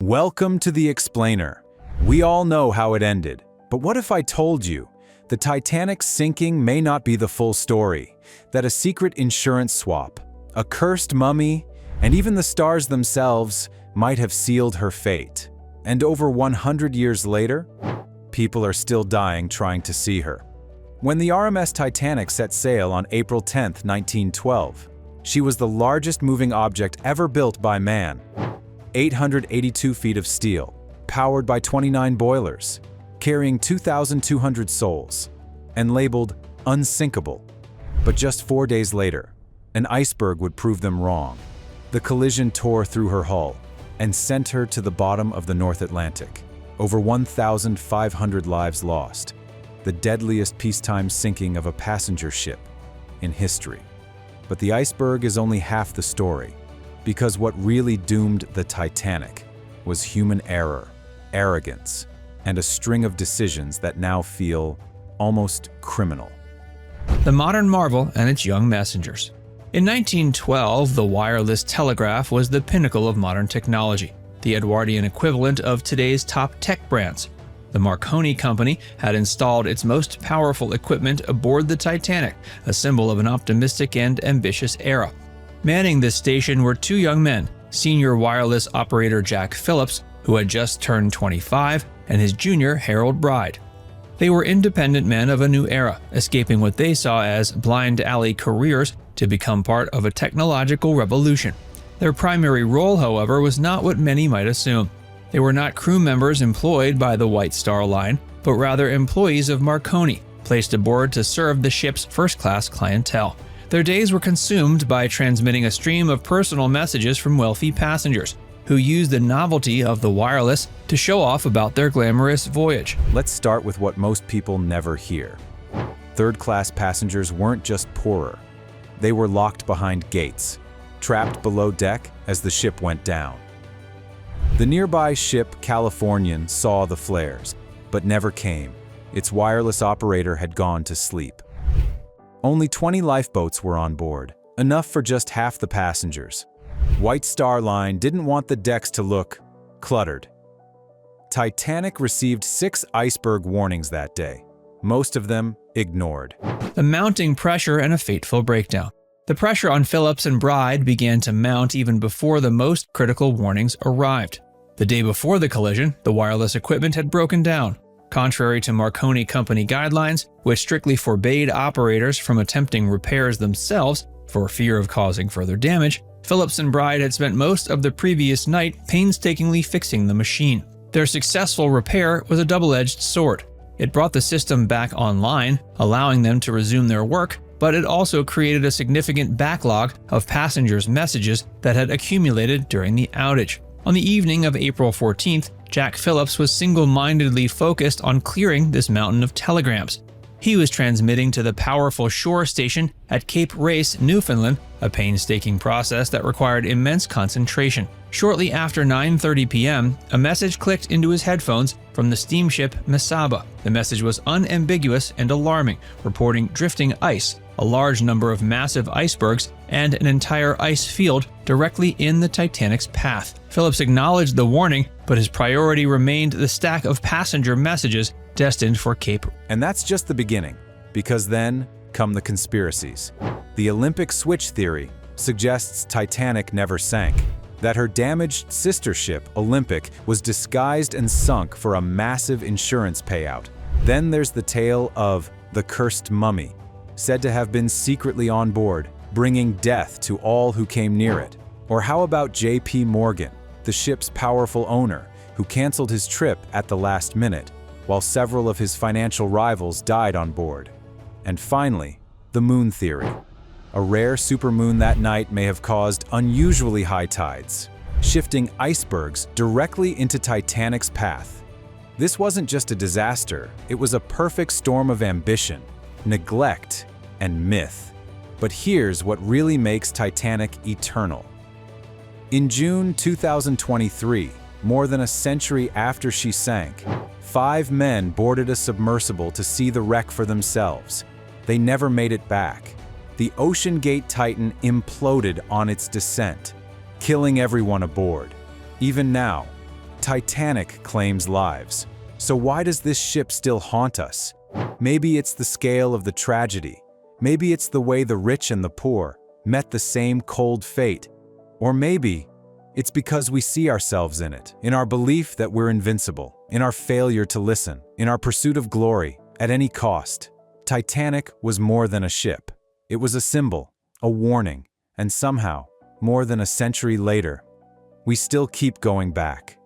Welcome to The Explainer. We all know how it ended, but what if I told you the Titanic's sinking may not be the full story, that a secret insurance swap, a cursed mummy, and even the stars themselves might have sealed her fate. And over 100 years later, people are still dying trying to see her. When the RMS Titanic set sail on April 10, 1912, she was the largest moving object ever built by man. 882 feet of steel, powered by 29 boilers, carrying 2,200 souls, and labeled unsinkable. But just 4 days later, an iceberg would prove them wrong. The collision tore through her hull and sent her to the bottom of the North Atlantic. Over 1,500 lives lost, the deadliest peacetime sinking of a passenger ship in history. But the iceberg is only half the story, because what really doomed the Titanic was human error, arrogance, and a string of decisions that now feel almost criminal. The modern marvel and its young messengers. In 1912, the wireless telegraph was the pinnacle of modern technology, the Edwardian equivalent of today's top tech brands. The Marconi Company had installed its most powerful equipment aboard the Titanic, a symbol of an optimistic and ambitious era. Manning this station were two young men, senior wireless operator Jack Phillips, who had just turned 25, and his junior Harold Bride. They were independent men of a new era, escaping what they saw as blind alley careers to become part of a technological revolution. Their primary role, however, was not what many might assume. They were not crew members employed by the White Star Line, but rather employees of Marconi, placed aboard to serve the ship's first-class clientele. Their days were consumed by transmitting a stream of personal messages from wealthy passengers, who used the novelty of the wireless to show off about their glamorous voyage. Let's start with what most people never hear. Third-class passengers weren't just poorer. They were locked behind gates, trapped below deck as the ship went down. The nearby ship Californian saw the flares, but never came. Its wireless operator had gone to sleep. Only 20 lifeboats were on board, enough for just half the passengers. White Star Line didn't want the decks to look cluttered. Titanic received 6 iceberg warnings that day, most of them ignored. The mounting pressure and a fateful breakdown. The pressure on Phillips and Bride began to mount even before the most critical warnings arrived. The day before the collision, the wireless equipment had broken down. Contrary to Marconi Company guidelines, which strictly forbade operators from attempting repairs themselves for fear of causing further damage, Phillips and Bride had spent most of the previous night painstakingly fixing the machine. Their successful repair was a double-edged sword. It brought the system back online, allowing them to resume their work, but it also created a significant backlog of passengers' messages that had accumulated during the outage. On the evening of April 14th, Jack Phillips was single-mindedly focused on clearing this mountain of telegrams. He was transmitting to the powerful shore station at Cape Race, Newfoundland, a painstaking process that required immense concentration. Shortly after 9:30 p.m., a message clicked into his headphones from the steamship Mesaba. The message was unambiguous and alarming, reporting drifting ice, a large number of massive icebergs, and an entire ice field directly in the Titanic's path. Phillips acknowledged the warning, but his priority remained the stack of passenger messages destined for Cape. And that's just the beginning, because then come the conspiracies. The Olympic switch theory suggests Titanic never sank, that her damaged sister ship, Olympic, was disguised and sunk for a massive insurance payout. Then there's the tale of the cursed mummy, said to have been secretly on board, bringing death to all who came near it. Or how about J.P. Morgan, the ship's powerful owner, who canceled his trip at the last minute, while several of his financial rivals died on board? And finally, the moon theory. A rare supermoon that night may have caused unusually high tides, shifting icebergs directly into Titanic's path. This wasn't just a disaster, it was a perfect storm of ambition, neglect, and myth. But here's what really makes Titanic eternal. In June 2023, more than a century after she sank, 5 men boarded a submersible to see the wreck for themselves. They never made it back. The Ocean Gate Titan imploded on its descent, killing everyone aboard. Even now, Titanic claims lives. So why does this ship still haunt us? Maybe it's the scale of the tragedy. Maybe it's the way the rich and the poor met the same cold fate. Or maybe it's because we see ourselves in it, in our belief that we're invincible, in our failure to listen, in our pursuit of glory at any cost. Titanic was more than a ship. It was a symbol, a warning, and somehow, more than a century later, we still keep going back.